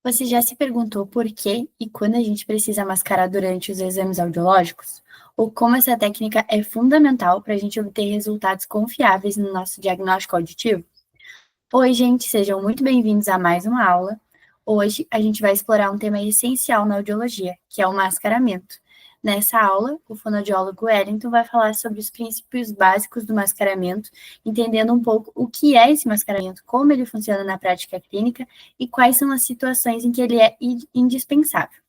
Você já se perguntou por que e quando a gente precisa mascarar durante os exames audiológicos? Ou como essa técnica é fundamental para a gente obter resultados confiáveis no nosso diagnóstico auditivo? Oi, gente, sejam muito bem-vindos a mais uma aula. Hoje a gente vai explorar um tema essencial na audiologia, que é o mascaramento. Nessa aula, o fonoaudiólogo Wellington vai falar sobre os princípios básicos do mascaramento, entendendo um pouco o que é esse mascaramento, como ele funciona na prática clínica e quais são as situações em que ele é indispensável.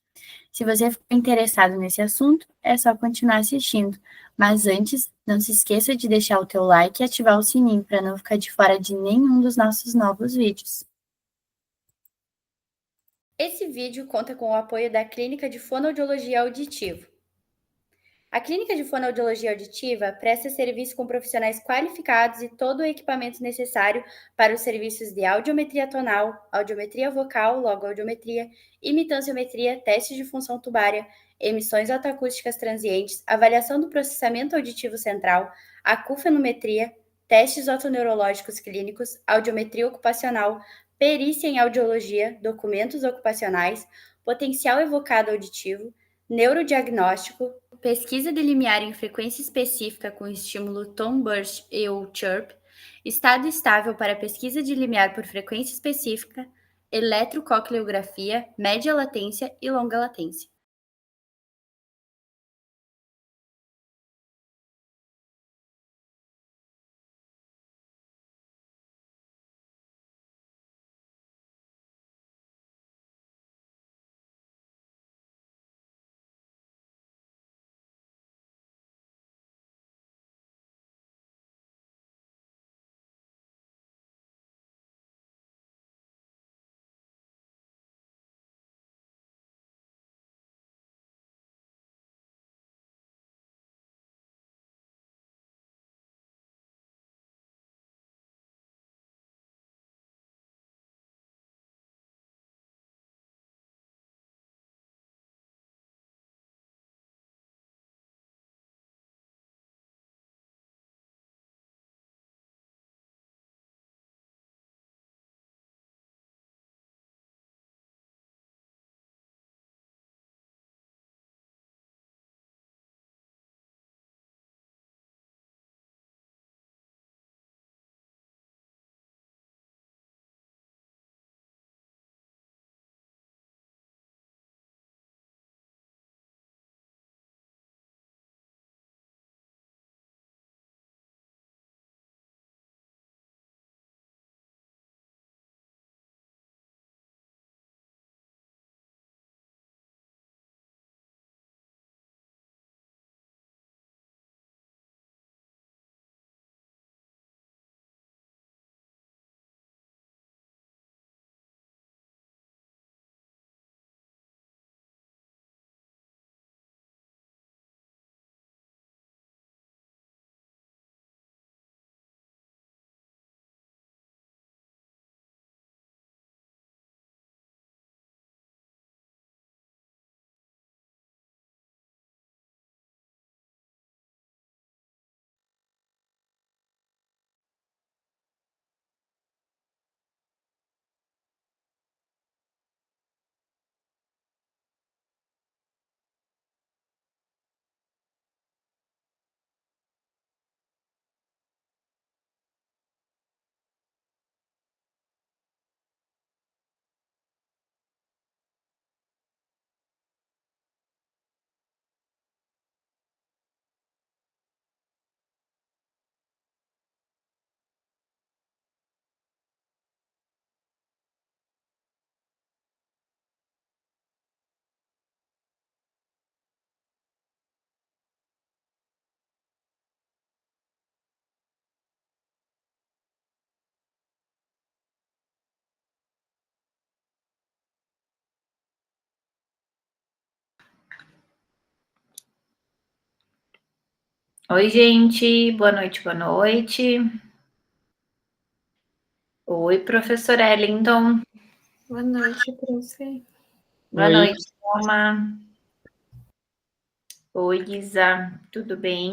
Se você ficou interessado nesse assunto, é só continuar assistindo. Mas antes, não se esqueça de deixar o teu like e ativar o sininho para não ficar de fora de nenhum dos nossos novos vídeos. Esse vídeo conta com o apoio da Clínica de Fonoaudiologia Auditivo. A Clínica de Fonoaudiologia Auditiva presta serviço com profissionais qualificados e todo o equipamento necessário para os serviços de audiometria tonal, audiometria vocal, logoaudiometria, imitanciometria, testes de função tubária, emissões autoacústicas transientes, avaliação do processamento auditivo central, acufenometria, testes otoneurológicos clínicos, audiometria ocupacional, perícia em audiologia, documentos ocupacionais, potencial evocado auditivo, neurodiagnóstico, pesquisa de limiar em frequência específica com estímulo tom burst e ou chirp, estado estável para pesquisa de limiar por frequência específica, eletrococleografia, média latência e longa latência. Oi, gente, boa noite, boa noite. Oi, professor Ellington. Boa noite, profe. Boa noite, Thelma. Oi, Isa, tudo bem?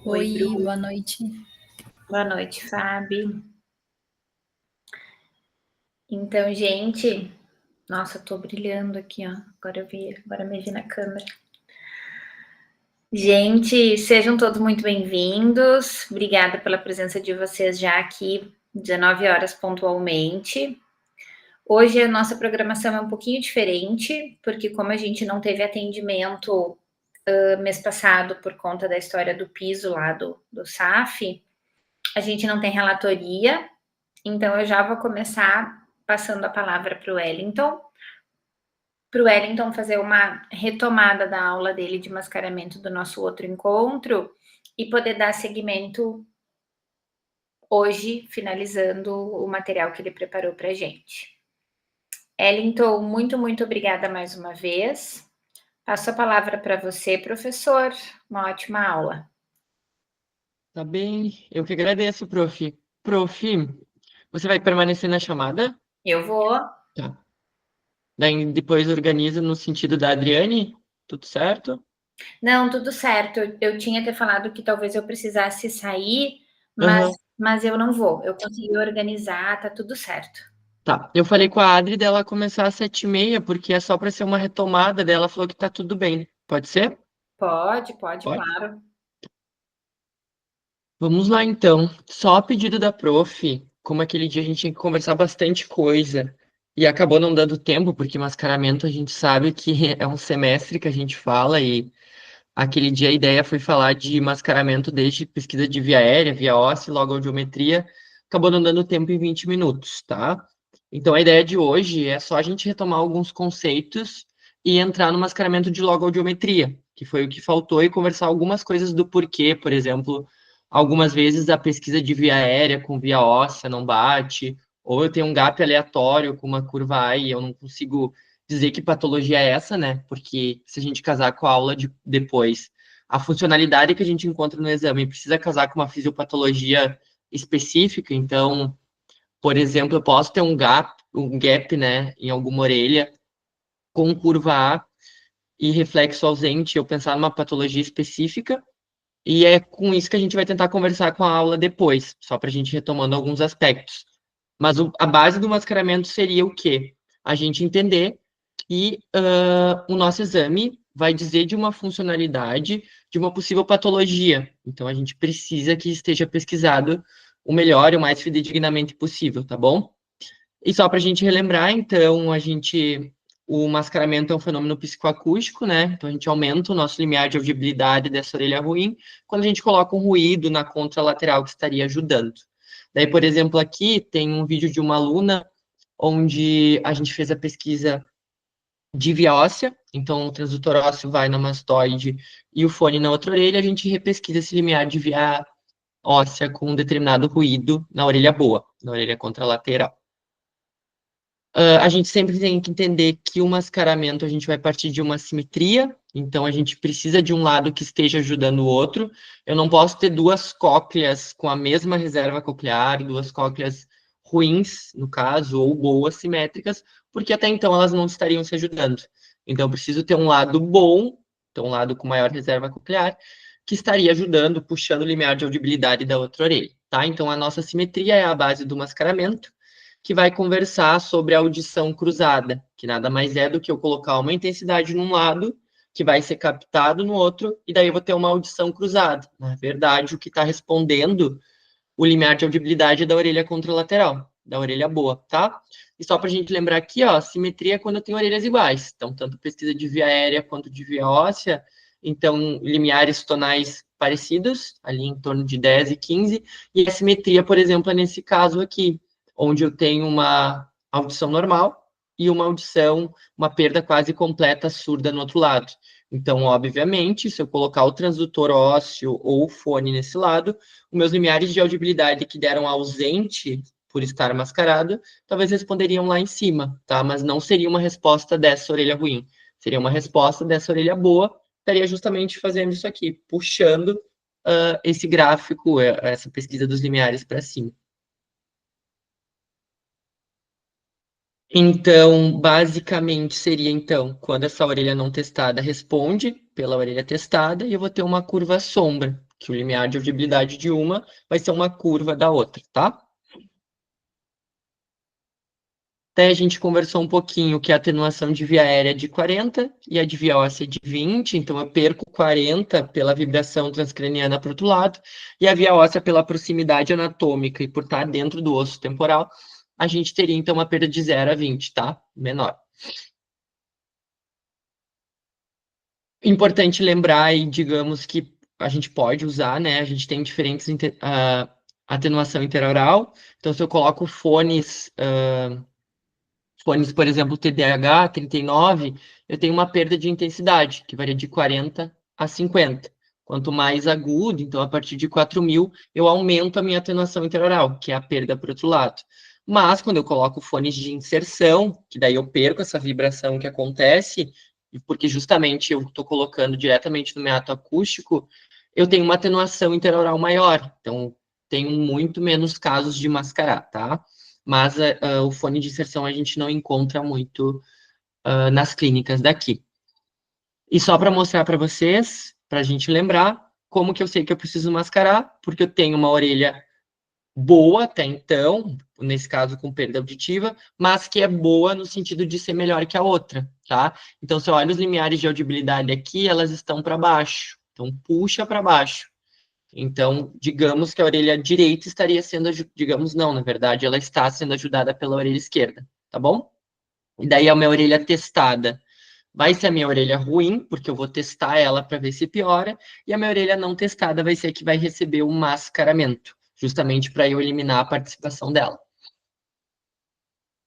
Oi, Bruno. boa noite. Boa noite, Fabi. Então, gente, Nossa, tô brilhando aqui, ó. Agora me vi na câmera. Gente, sejam todos muito bem-vindos. Obrigada pela presença de vocês já aqui, 19 horas pontualmente. Hoje a nossa programação é um pouquinho diferente, porque como a gente não teve atendimento mês passado por conta da história do piso lá do SAF, a gente não tem relatoria, então eu já vou começar passando a palavra para o Wellington fazer uma retomada da aula dele de mascaramento do nosso outro encontro e poder dar seguimento hoje, finalizando o material que ele preparou para a gente. Wellington, muito, muito obrigada mais uma vez. Passo a palavra para você, professor. Uma ótima aula. Tá bem, eu que agradeço, prof. Prof, você vai permanecer na chamada? Eu vou. Tá. Daí depois organiza no sentido da Adriane, tudo certo? Não, tudo certo. Eu tinha ter falado que talvez eu precisasse sair, Aham. mas eu não vou. Eu consegui organizar, tá tudo certo. Tá, eu falei com a Adri dela começar às 7h30, porque é só para ser uma retomada dela, falou que tá tudo bem. Pode ser? Pode, Pode? claro. Vamos lá, então. Só a pedido da prof, como aquele dia a gente tinha que conversar bastante coisa e acabou não dando tempo, porque mascaramento a gente sabe que é um semestre que a gente fala e aquele dia a ideia foi falar de mascaramento desde pesquisa de via aérea, via óssea, logoaudiometria, acabou não dando tempo em 20 minutos, tá? Então a ideia de hoje é só a gente retomar alguns conceitos e entrar no mascaramento de logoaudiometria, que foi o que faltou, e conversar algumas coisas do porquê, por exemplo, algumas vezes a pesquisa de via aérea com via óssea não bate, ou eu tenho um gap aleatório com uma curva A e eu não consigo dizer que patologia é essa, né? Porque se a gente casar com a aula de depois, a funcionalidade que a gente encontra no exame precisa casar com uma fisiopatologia específica. Então, por exemplo, eu posso ter um gap, né, em alguma orelha com curva A e reflexo ausente, eu pensar numa patologia específica. E é com isso que a gente vai tentar conversar com a aula depois, só para a gente retomando alguns aspectos. Mas a base do mascaramento seria o quê? A gente entender que o nosso exame vai dizer de uma funcionalidade de uma possível patologia. Então, a gente precisa que esteja pesquisado o melhor e o mais fidedignamente possível, tá bom? E só para a gente relembrar, então, o mascaramento é um fenômeno psicoacústico, né? Então, a gente aumenta o nosso limiar de audibilidade dessa orelha ruim quando a gente coloca um ruído na contralateral que estaria ajudando. Daí, por exemplo, aqui tem um vídeo de uma aluna onde a gente fez a pesquisa de via óssea, então o transdutor ósseo vai na mastoide e o fone na outra orelha, a gente repesquisa esse limiar de via óssea com um determinado ruído na orelha boa, na orelha contralateral. A gente sempre tem que entender que o mascaramento a gente vai partir de uma simetria, então a gente precisa de um lado que esteja ajudando o outro. Eu não posso ter duas cócleas com a mesma reserva coclear, duas cócleas ruins, no caso, ou boas simétricas, porque até então elas não estariam se ajudando. Então eu preciso ter um lado bom, então um lado com maior reserva coclear, que estaria ajudando, puxando o limiar de audibilidade da outra orelha, tá? Então a nossa simetria é a base do mascaramento, que vai conversar sobre a audição cruzada, que nada mais é do que eu colocar uma intensidade num lado, que vai ser captado no outro, e daí eu vou ter uma audição cruzada. Na verdade, o que está respondendo o limiar de audibilidade é da orelha contralateral, da orelha boa, tá? E só para a gente lembrar aqui, ó, simetria é quando eu tenho orelhas iguais. Então, tanto pesquisa de via aérea quanto de via óssea, então, limiares tonais parecidos, ali em torno de 10 e 15, e a simetria, por exemplo, é nesse caso aqui, onde eu tenho uma audição normal e uma perda quase completa surda no outro lado. Então, obviamente, se eu colocar o transdutor ósseo ou o fone nesse lado, os meus limiares de audibilidade que deram ausente por estar mascarado, talvez responderiam lá em cima, tá? Mas não seria uma resposta dessa orelha ruim. Seria uma resposta dessa orelha boa, estaria justamente fazendo isso aqui, puxando esse gráfico, essa pesquisa dos limiares para cima. Então, basicamente, seria, então, quando essa orelha não testada responde pela orelha testada, e eu vou ter uma curva sombra, que o limiar de audibilidade de uma vai ser uma curva da outra, tá? Daí a gente conversou um pouquinho que a atenuação de via aérea é de 40 e a de via óssea é de 20, então eu perco 40 pela vibração transcraniana para o outro lado, e a via óssea pela proximidade anatômica e por estar dentro do osso temporal, a gente teria então uma perda de 0 a 20, tá? Menor. Importante lembrar, e digamos que a gente pode usar, né? A gente tem diferentes atenuação interoral, então se eu coloco fones, por exemplo, TDAH 39, eu tenho uma perda de intensidade, que varia de 40 a 50. Quanto mais agudo, então a partir de 4.000, eu aumento a minha atenuação interoral, que é a perda para o outro lado. Mas quando eu coloco fones de inserção, que daí eu perco essa vibração que acontece, porque justamente eu estou colocando diretamente no meato acústico, eu tenho uma atenuação interoral maior. Então, tenho muito menos casos de mascarar, tá? Mas o fone de inserção a gente não encontra muito nas clínicas daqui. E só para mostrar para vocês, para a gente lembrar, como que eu sei que eu preciso mascarar, porque eu tenho uma orelha boa até então, nesse caso com perda auditiva, mas que é boa no sentido de ser melhor que a outra, tá? Então, se eu olho os limiares de audibilidade aqui, elas estão para baixo. Então, puxa para baixo. Então, digamos que a orelha direita estaria sendo, digamos não, na verdade, ela está sendo ajudada pela orelha esquerda, tá bom? E daí a minha orelha testada vai ser a minha orelha ruim, porque eu vou testar ela para ver se piora, e a minha orelha não testada vai ser a que vai receber o mascaramento, justamente para eu eliminar a participação dela.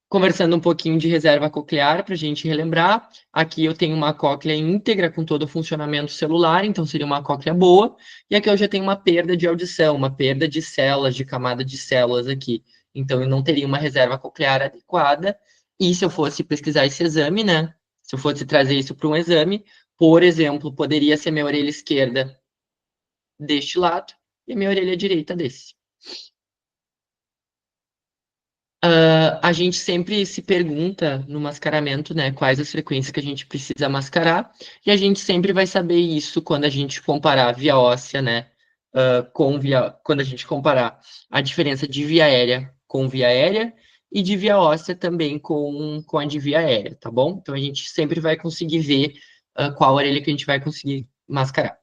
Conversando um pouquinho de reserva coclear, para a gente relembrar, aqui eu tenho uma cóclea íntegra com todo o funcionamento celular, então seria uma cóclea boa, e aqui eu já tenho uma perda de audição, uma perda de células, de camada de células aqui, então eu não teria uma reserva coclear adequada, e se eu fosse pesquisar esse exame, né, se eu fosse trazer isso para um exame, por exemplo, poderia ser minha orelha esquerda deste lado, e a minha orelha direita desse. A gente sempre se pergunta no mascaramento, né, quais as frequências que a gente precisa mascarar, e a gente sempre vai saber isso quando a gente comparar via óssea, né, quando a gente comparar a diferença de via aérea com via aérea e de via óssea também com a de via aérea, tá bom? Então a gente sempre vai conseguir ver qual orelha que a gente vai conseguir mascarar.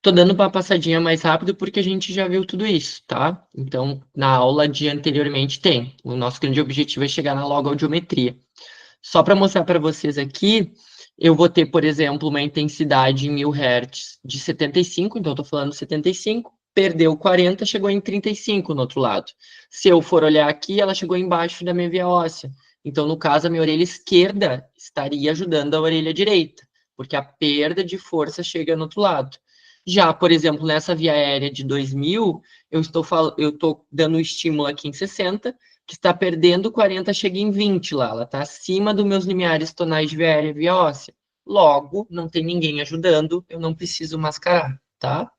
Tô dando uma passadinha mais rápido porque a gente já viu tudo isso, tá? Então, na aula de anteriormente tem. O nosso grande objetivo é chegar na logoaudiometria. Só para mostrar para vocês aqui, eu vou ter, por exemplo, uma intensidade em 1000 Hz de 75, então eu tô falando 75, perdeu 40, chegou em 35 no outro lado. Se eu for olhar aqui, ela chegou embaixo da minha via óssea. Então, no caso, a minha orelha esquerda estaria ajudando a orelha direita, porque a perda de força chega no outro lado. Já, por exemplo, nessa via aérea de 2000, eu estou dando um estímulo aqui em 60, que está perdendo 40, chega em 20 lá. Ela está acima dos meus limiares tonais de via aérea e via óssea. Logo, não tem ninguém ajudando, eu não preciso mascarar, tá?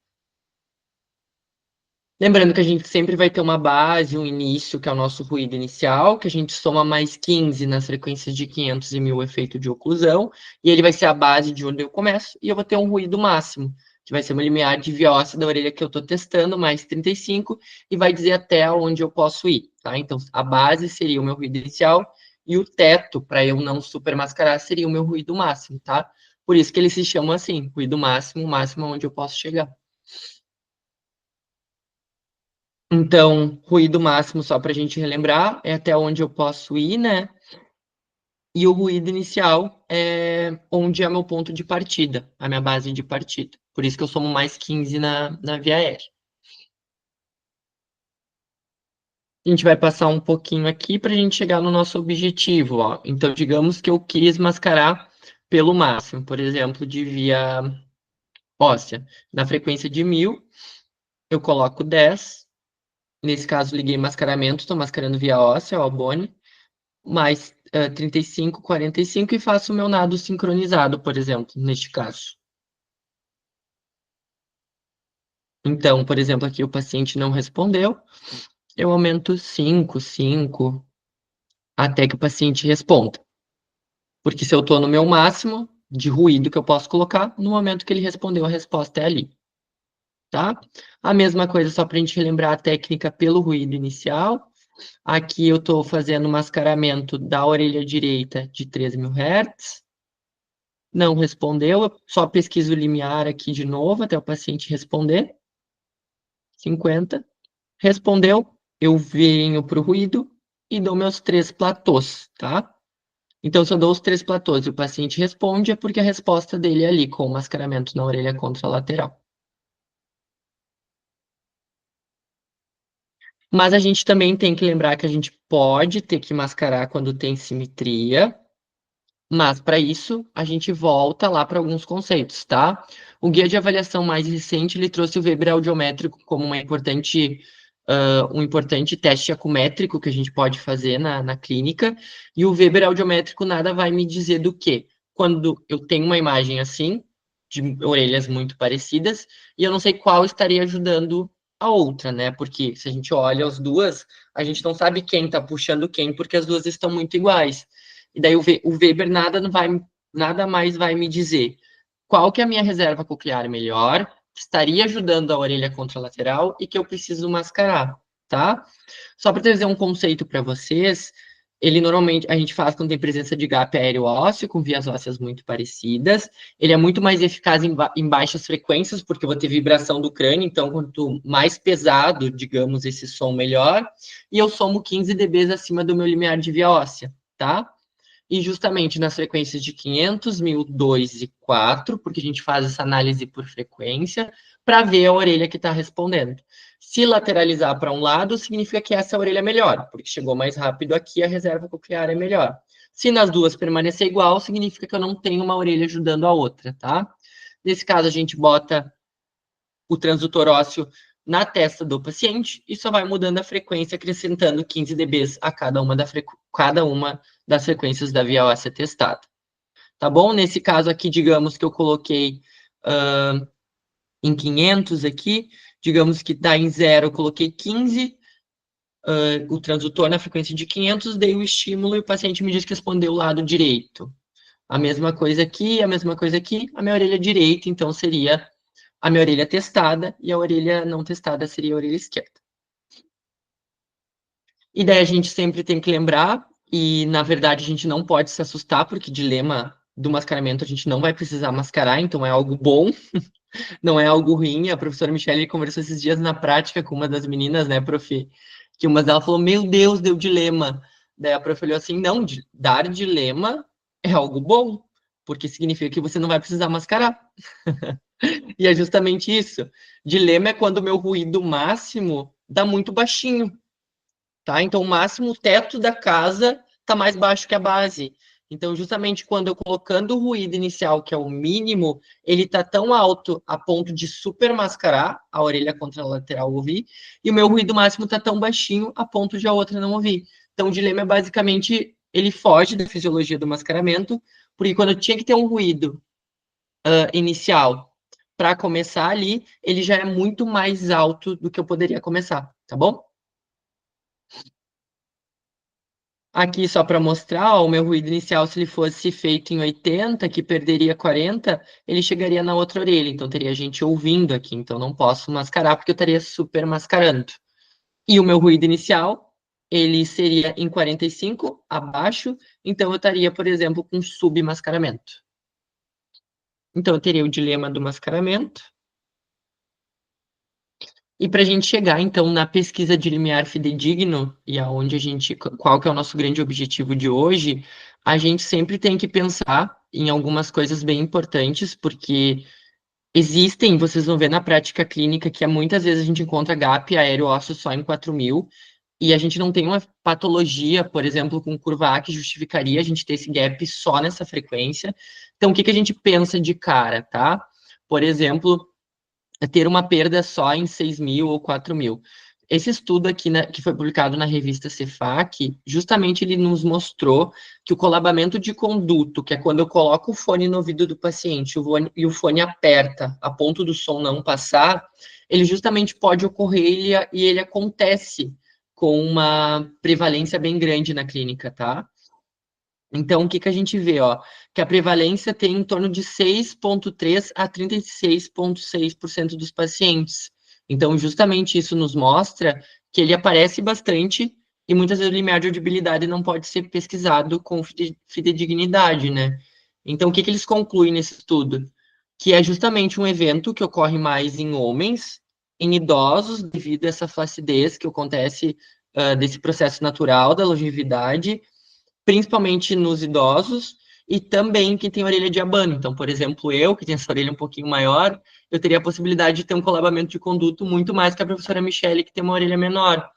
Lembrando que a gente sempre vai ter uma base, um início, que é o nosso ruído inicial, que a gente soma mais 15 nas frequências de 500 e 1000 efeito de oclusão, e ele vai ser a base de onde eu começo, e eu vou ter um ruído máximo, que vai ser uma limiar de via óssea da orelha que eu estou testando, mais 35, e vai dizer até onde eu posso ir, tá? Então, a base seria o meu ruído inicial, e o teto, para eu não supermascarar, seria o meu ruído máximo, tá? Por isso que ele se chama assim, ruído máximo, o máximo onde eu posso chegar. Então, ruído máximo, só para a gente relembrar, é até onde eu posso ir, né? E o ruído inicial é onde é meu ponto de partida, a minha base de partida. Por isso que eu somo mais 15 na via aérea. A gente vai passar um pouquinho aqui para a gente chegar no nosso objetivo, ó. Então, digamos que eu quis mascarar pelo máximo, por exemplo, de via óssea. Na frequência de 1000, eu coloco 10. Nesse caso, liguei mascaramento, estou mascarando via óssea, ó, Boni. Mais 35, 45 e faço o meu nado sincronizado, por exemplo, neste caso. Então, por exemplo, aqui o paciente não respondeu, eu aumento 5, 5, até que o paciente responda. Porque se eu estou no meu máximo de ruído que eu posso colocar, no momento que ele respondeu, a resposta é ali. Tá? A mesma coisa, só para a gente relembrar a técnica pelo ruído inicial. Aqui eu estou fazendo mascaramento da orelha direita de 3.000 Hz. Não respondeu, eu só pesquiso o limiar aqui de novo até o paciente responder. 50. Respondeu, eu venho para o ruído e dou meus 3 platôs, tá? Então, se eu dou os 3 platôs e o paciente responde, é porque a resposta dele é ali, com o mascaramento na orelha contralateral. Mas a gente também tem que lembrar que a gente pode ter que mascarar quando tem simetria, mas para isso a gente volta lá para alguns conceitos, tá? O guia de avaliação mais recente ele trouxe o Weber audiométrico como um importante teste acumétrico que a gente pode fazer na clínica, e o Weber audiométrico nada vai me dizer do que quando eu tenho uma imagem assim, de orelhas muito parecidas, e eu não sei qual estaria ajudando a outra, né? Porque se a gente olha as duas, a gente não sabe quem está puxando quem, porque as duas estão muito iguais. E daí o Weber nada mais vai me dizer qual que é a minha reserva coclear melhor, que estaria ajudando a orelha contralateral e que eu preciso mascarar, tá? Só para trazer um conceito para vocês, ele normalmente a gente faz quando tem presença de gap aéreo ósseo, com vias ósseas muito parecidas. Ele é muito mais eficaz em baixas frequências, porque eu vou ter vibração do crânio, então quanto mais pesado, digamos, esse som, melhor. E eu somo 15 dB acima do meu limiar de via óssea, tá? E justamente nas frequências de 500, 1.000, 2 e 4, porque a gente faz essa análise por frequência, para ver a orelha que está respondendo. Se lateralizar para um lado, significa que essa orelha é melhor, porque chegou mais rápido aqui, a reserva coclear é melhor. Se nas duas permanecer igual, significa que eu não tenho uma orelha ajudando a outra, tá? Nesse caso, a gente bota o transdutor ósseo na testa do paciente e só vai mudando a frequência, acrescentando 15 dB a cada uma das frequências da via óssea testada. Tá bom? Nesse caso aqui, digamos que eu coloquei em 500 aqui, digamos que está em 0, eu coloquei 15, o transdutor na frequência de 500, dei o estímulo e o paciente me diz que respondeu o lado direito. A mesma coisa aqui, a mesma coisa aqui, a minha orelha direita, então seria a minha orelha testada e a orelha não testada seria a orelha esquerda. E daí a gente sempre tem que lembrar, e na verdade a gente não pode se assustar, porque dilema do mascaramento a gente não vai precisar mascarar, então é algo bom, não é algo ruim. A professora Michelle conversou esses dias na prática com uma das meninas, né, prof? Que uma delas falou, meu Deus, deu dilema. Daí a prof falou assim, não, dar dilema é algo bom, porque significa que você não vai precisar mascarar. E é justamente isso. Dilema é quando o meu ruído máximo dá muito baixinho, tá? Então, o máximo, o teto da casa está mais baixo que a base. Então, justamente quando eu colocando o ruído inicial, que é o mínimo, ele está tão alto a ponto de super mascarar a orelha contralateral ouvir, e o meu ruído máximo está tão baixinho a ponto de a outra não ouvir. Então, o dilema é basicamente, ele foge da fisiologia do mascaramento, porque quando eu tinha que ter um ruído inicial para começar ali, ele já é muito mais alto do que eu poderia começar, tá bom? Aqui só para mostrar, ó, o meu ruído inicial, se ele fosse feito em 80, que perderia 40, ele chegaria na outra orelha, então teria gente ouvindo aqui, então não posso mascarar porque eu estaria super mascarando. E o meu ruído inicial, ele seria em 45, abaixo, então eu estaria, por exemplo, com submascaramento. Então eu teria o dilema do mascaramento. E para a gente chegar, então, na pesquisa de limiar fidedigno, e aonde a gente, qual que é o nosso grande objetivo de hoje, a gente sempre tem que pensar em algumas coisas bem importantes, porque existem, vocês vão ver na prática clínica, que muitas vezes a gente encontra gap aéreo ósseo só em 4.000, e a gente não tem uma patologia, por exemplo, com curva A que justificaria a gente ter esse gap só nessa frequência. Então, o que que a gente pensa de cara, tá? Por exemplo, ter uma perda só em 6.000 ou 4.000. Esse estudo aqui, que foi publicado na revista Cefac, justamente ele nos mostrou que o colabamento de conduto, que é quando eu coloco o fone no ouvido do paciente e o fone aperta a ponto do som não passar, ele justamente pode ocorrer e ele acontece com uma prevalência bem grande na clínica, tá? Então, o que que a gente vê, ó? Que a prevalência tem em torno de 6,3% a 36,6% dos pacientes. Então, justamente isso nos mostra que ele aparece bastante e muitas vezes o limiar de audibilidade não pode ser pesquisado com fidedignidade, né? Então, o que eles concluem nesse estudo? Que é justamente um evento que ocorre mais em homens, em idosos, devido a essa flacidez que acontece desse processo natural da longevidade, principalmente nos idosos, e também quem tem orelha de abano. Então, por exemplo, eu, que tenho essa orelha um pouquinho maior, eu teria a possibilidade de ter um colabamento de conduto muito mais que a professora Michele, que tem uma orelha menor,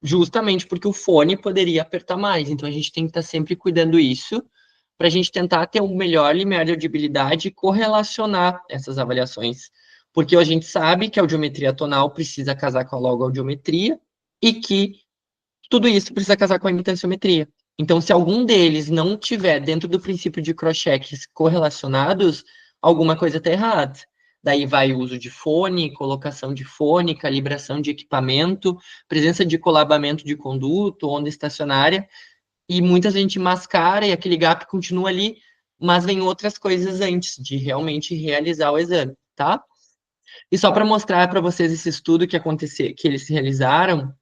justamente porque o fone poderia apertar mais. Então, a gente tem que estar sempre cuidando isso, para a gente tentar ter um melhor limiar de audibilidade e correlacionar essas avaliações. Porque a gente sabe que a audiometria tonal precisa casar com a logoaudiometria e que tudo isso precisa casar com a imitanciometria. Então, se algum deles não tiver dentro do princípio de cross-checks correlacionados, alguma coisa está errada. Daí vai o uso de fone, colocação de fone, calibração de equipamento, presença de colabamento de conduto, onda estacionária, e muita gente mascara e aquele gap continua ali, mas vem outras coisas antes de realmente realizar o exame, tá? E só para mostrar para vocês esse estudo que aconteceu, que eles realizaram,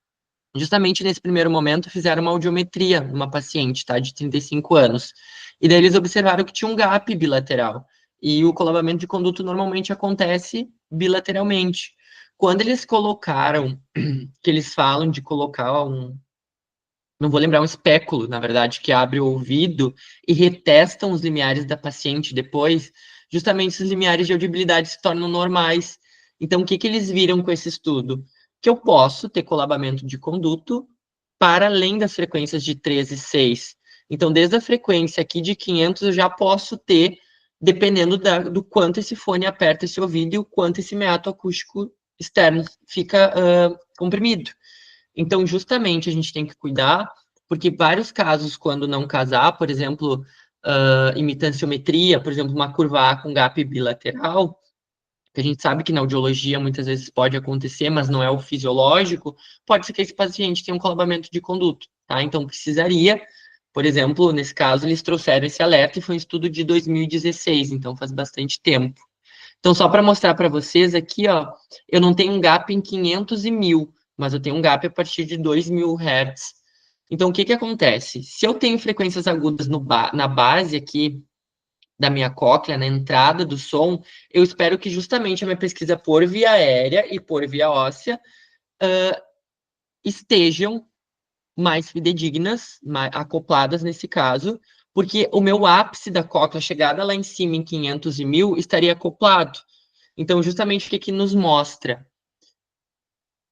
justamente nesse primeiro momento fizeram uma audiometria numa paciente, tá, de 35 anos. E daí eles observaram que tinha um gap bilateral. E o colabamento de conduto normalmente acontece bilateralmente. Quando eles colocaram, que eles falam de colocar não vou lembrar, um espéculo, na verdade, que abre o ouvido e retestam os limiares da paciente depois, justamente esses limiares de audibilidade se tornam normais. Então, o que eles viram com esse estudo? Que eu posso ter colabamento de conduto para além das frequências de 3 e 6. Então, desde a frequência aqui de 500, eu já posso ter, dependendo do quanto esse fone aperta esse ouvido e o quanto esse meato acústico externo fica comprimido. Então, justamente, a gente tem que cuidar, porque vários casos, quando não casar, por exemplo, imitanciometria, por exemplo, uma curva A com gap bilateral, que a gente sabe que na audiologia muitas vezes pode acontecer, mas não é o fisiológico, pode ser que esse paciente tenha um colabamento de conduto, tá? Então, precisaria, por exemplo, nesse caso, eles trouxeram esse alerta e foi um estudo de 2016, então faz bastante tempo. Então, só para mostrar para vocês aqui, ó, eu não tenho um gap em 500 e 1000, mas eu tenho um gap a partir de 2000 Hz. Então, o que que acontece? Se eu tenho frequências agudas na base aqui da minha cóclea, na entrada do som, eu espero que justamente a minha pesquisa por via aérea e por via óssea estejam mais fidedignas, mais acopladas nesse caso, porque o meu ápice da cóclea, chegada lá em cima em 500 e 1000, estaria acoplado. Então, justamente o que nos mostra?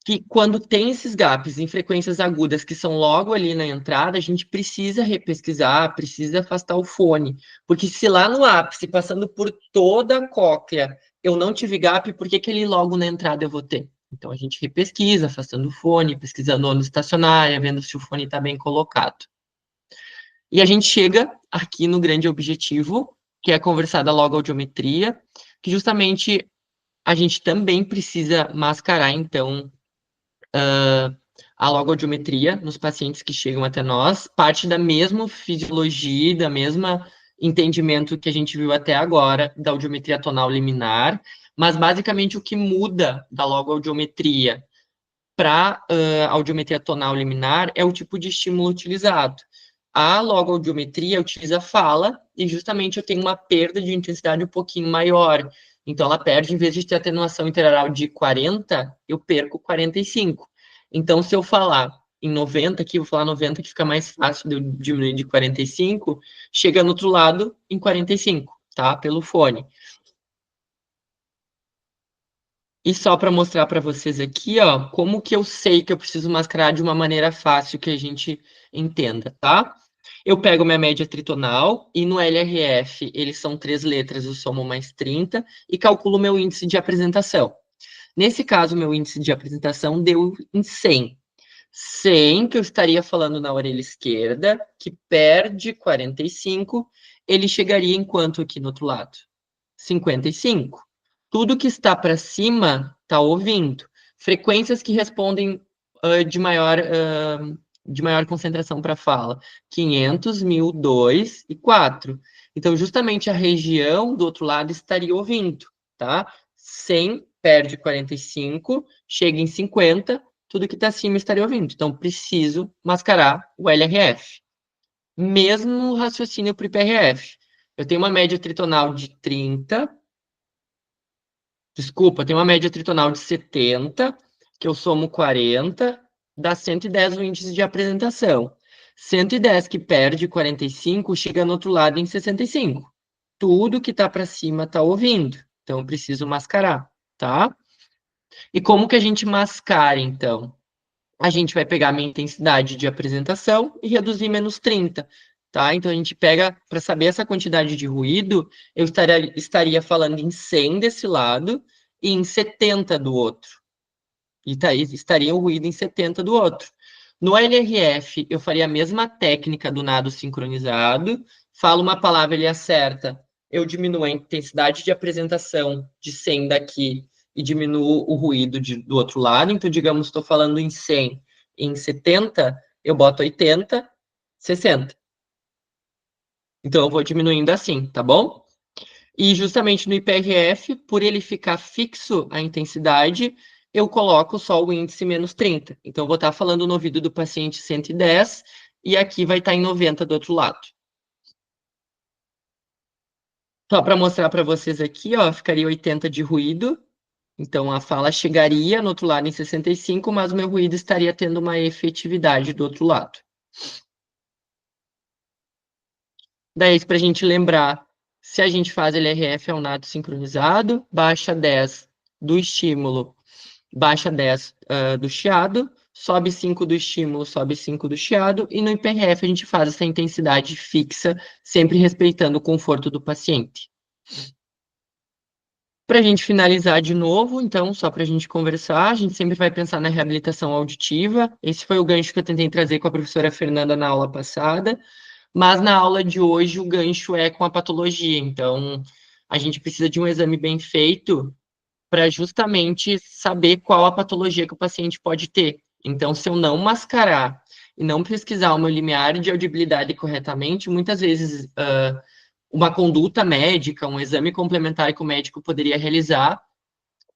Que quando tem esses gaps em frequências agudas que são logo ali na entrada, a gente precisa repesquisar, precisa afastar o fone. Porque se lá no ápice, passando por toda a cóclea, eu não tive gap, por que ali logo na entrada eu vou ter? Então a gente repesquisa, afastando o fone, pesquisando onda estacionária, vendo se o fone está bem colocado. E a gente chega aqui no grande objetivo, que é conversar da logoaudiometria, que justamente a gente também precisa mascarar, então, a logoaudiometria nos pacientes que chegam até nós, parte da mesma fisiologia, da mesma entendimento que a gente viu até agora da audiometria tonal liminar, mas basicamente o que muda da logoaudiometria para a audiometria tonal liminar é o tipo de estímulo utilizado. A logoaudiometria utiliza fala e justamente eu tenho uma perda de intensidade um pouquinho maior. Então ela perde, em vez de ter atenuação interoral de 40, eu perco 45. Então se eu falar em 90 aqui, vou falar 90 que fica mais fácil de eu diminuir de 45, chega no outro lado em 45, tá? Pelo fone. E só para mostrar para vocês aqui, ó, como que eu sei que eu preciso mascarar de uma maneira fácil que a gente entenda, tá? Eu pego minha média tritonal e no LRF eles são 3 letras, eu somo mais 30 e calculo meu índice de apresentação. Nesse caso, meu índice de apresentação deu em 100. 100, que eu estaria falando na orelha esquerda, que perde 45, ele chegaria em quanto aqui no outro lado? 55. Tudo que está para cima está ouvindo. Frequências que respondem de maior concentração para fala. 500, 1000, 2 e 4. Então, justamente a região do outro lado estaria ouvindo, tá? 100 perde 45, chega em 50, tudo que está acima estaria ouvindo. Então, preciso mascarar o LRF. Mesmo raciocínio para o IPRF. Eu tenho uma média tritonal de 30. Desculpa, eu tenho uma média tritonal de 70, que eu somo 40, dá 110 o índice de apresentação. 110 que perde 45 chega no outro lado em 65. Tudo que está para cima está ouvindo. Então, eu preciso mascarar, tá? E como que a gente mascara, então? A gente vai pegar a minha intensidade de apresentação e reduzir menos 30, tá? Então, a gente pega, para saber essa quantidade de ruído, eu estaria falando em 100 desse lado e em 70 do outro. E estaria o ruído em 70 do outro. No LRF, eu faria a mesma técnica do nado sincronizado, falo uma palavra, ele acerta, eu diminuo a intensidade de apresentação de 100 daqui e diminuo o ruído do outro lado. Então, digamos, estou falando em 100, em 70, eu boto 80, 60. Então, eu vou diminuindo assim, tá bom? E justamente no IPRF, por ele ficar fixo a intensidade, eu coloco só o índice menos 30. Então, eu vou estar falando no ouvido do paciente 110 e aqui vai estar em 90 do outro lado. Só para mostrar para vocês aqui, ó, ficaria 80 de ruído. Então, a fala chegaria no outro lado em 65, mas o meu ruído estaria tendo uma efetividade do outro lado. Daí, para a gente lembrar, se a gente faz LRF ao nado sincronizado, baixa 10 do estímulo, baixa 10 do chiado, sobe 5 do estímulo, sobe 5 do chiado, e no IPRF a gente faz essa intensidade fixa, sempre respeitando o conforto do paciente. Para a gente finalizar de novo, então, só para a gente conversar, a gente sempre vai pensar na reabilitação auditiva. Esse foi o gancho que eu tentei trazer com a professora Fernanda na aula passada, mas na aula de hoje o gancho é com a patologia. Então, a gente precisa de um exame bem feito para justamente saber qual a patologia que o paciente pode ter. Então, se eu não mascarar e não pesquisar o meu limiar de audibilidade corretamente, muitas vezes uma conduta médica, um exame complementar que o médico poderia realizar,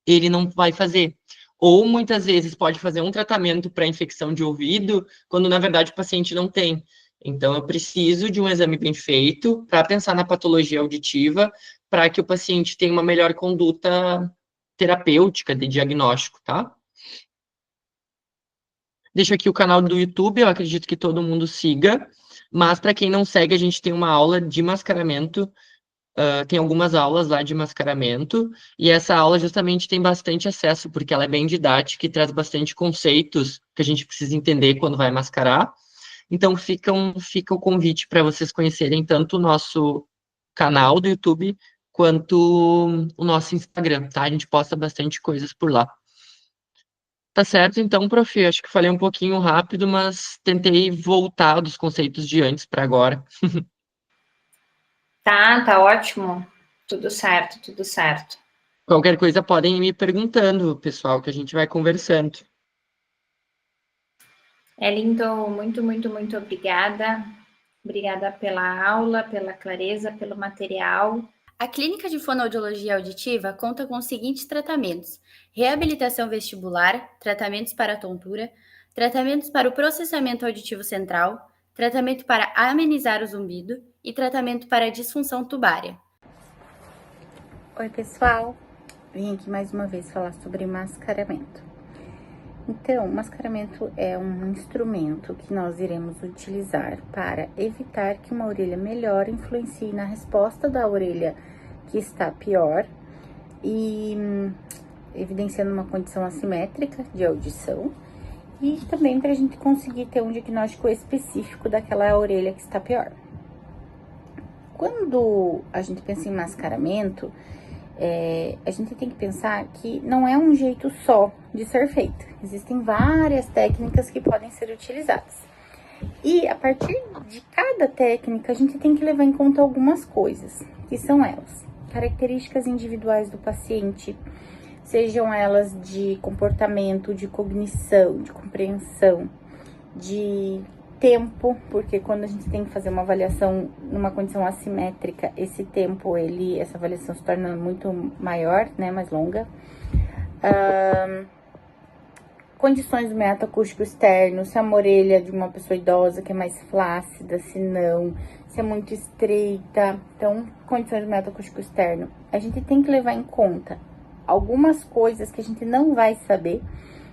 ele não vai fazer. Ou muitas vezes pode fazer um tratamento para infecção de ouvido, quando na verdade o paciente não tem. Então, eu preciso de um exame bem feito para pensar na patologia auditiva, para que o paciente tenha uma melhor conduta terapêutica de diagnóstico, tá? Deixo aqui o canal do YouTube, eu acredito que todo mundo siga, mas para quem não segue, a gente tem uma aula de mascaramento, tem algumas aulas lá de mascaramento, e essa aula justamente tem bastante acesso, porque ela é bem didática e traz bastante conceitos que a gente precisa entender quando vai mascarar. Então, fica o convite para vocês conhecerem tanto o nosso canal do YouTube, quanto o nosso Instagram, tá? A gente posta bastante coisas por lá. Tá certo, então, prof, acho que falei um pouquinho rápido, mas tentei voltar dos conceitos de antes para agora. Tá ótimo. Tudo certo, tudo certo. Qualquer coisa podem ir me perguntando, pessoal, que a gente vai conversando. Lindo, muito, muito, muito obrigada. Obrigada pela aula, pela clareza, pelo material. A Clínica de Fonoaudiologia Auditiva conta com os seguintes tratamentos: reabilitação vestibular, tratamentos para tontura, tratamentos para o processamento auditivo central, tratamento para amenizar o zumbido e tratamento para disfunção tubária. Oi, pessoal. Vim aqui mais uma vez falar sobre mascaramento. Então, mascaramento é um instrumento que nós iremos utilizar para evitar que uma orelha melhor influencie na resposta da orelha que está pior e evidenciando uma condição assimétrica de audição e também para a gente conseguir ter um diagnóstico específico daquela orelha que está pior. Quando a gente pensa em mascaramento, a gente tem que pensar que não é um jeito só de ser feito. Existem várias técnicas que podem ser utilizadas. E a partir de cada técnica, a gente tem que levar em conta algumas coisas, que são elas: características individuais do paciente, sejam elas de comportamento, de cognição, de compreensão, de tempo, porque quando a gente tem que fazer uma avaliação numa condição assimétrica, esse tempo, essa avaliação se torna muito maior, né, mais longa. condições do meato acústico externo, se é uma orelha de uma pessoa idosa que é mais flácida, se não, se é muito estreita. Então, condições do meato acústico externo. A gente tem que levar em conta algumas coisas que a gente não vai saber,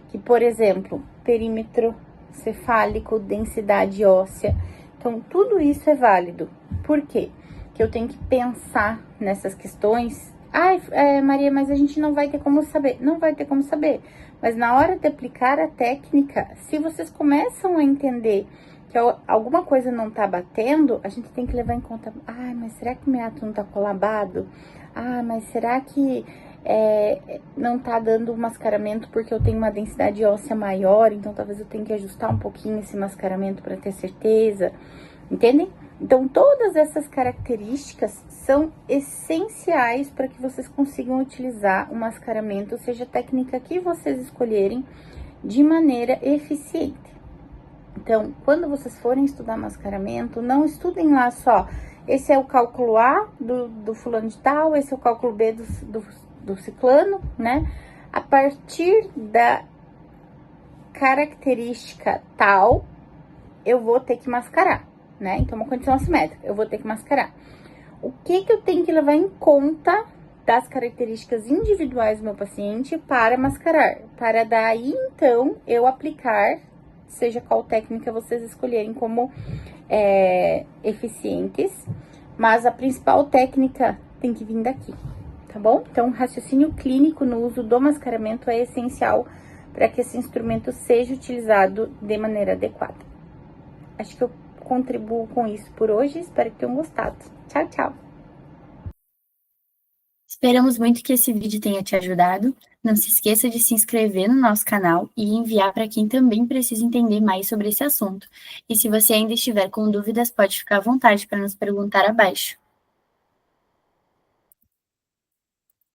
que, por exemplo, perímetro cefálico, densidade óssea. Então, tudo isso é válido. Por quê? Que eu tenho que pensar nessas questões. Ai, Maria, mas a gente não vai ter como saber. Não vai ter como saber. Mas na hora de aplicar a técnica, se vocês começam a entender que alguma coisa não tá batendo, a gente tem que levar em conta. Ai, mas será que o meato não tá colabado? Ah, mas será que não tá dando mascaramento porque eu tenho uma densidade óssea maior, então talvez eu tenha que ajustar um pouquinho esse mascaramento para ter certeza, entendem? Então, todas essas características são essenciais para que vocês consigam utilizar o mascaramento, seja a técnica que vocês escolherem, de maneira eficiente. Então, quando vocês forem estudar mascaramento, não estudem lá só, esse é o cálculo A do fulano de tal, esse é o cálculo B do ciclano, né? A partir da característica tal, eu vou ter que mascarar, né? Então, uma condição assimétrica, eu vou ter que mascarar. O que eu tenho que levar em conta das características individuais do meu paciente para mascarar? Para daí, então, eu aplicar, seja qual técnica vocês escolherem como eficientes, mas a principal técnica tem que vir daqui, tá bom? Então, raciocínio clínico no uso do mascaramento é essencial para que esse instrumento seja utilizado de maneira adequada. Acho que eu contribuo com isso por hoje, espero que tenham gostado. Tchau, tchau! Esperamos muito que esse vídeo tenha te ajudado. Não se esqueça de se inscrever no nosso canal e enviar para quem também precisa entender mais sobre esse assunto. E se você ainda estiver com dúvidas, pode ficar à vontade para nos perguntar abaixo.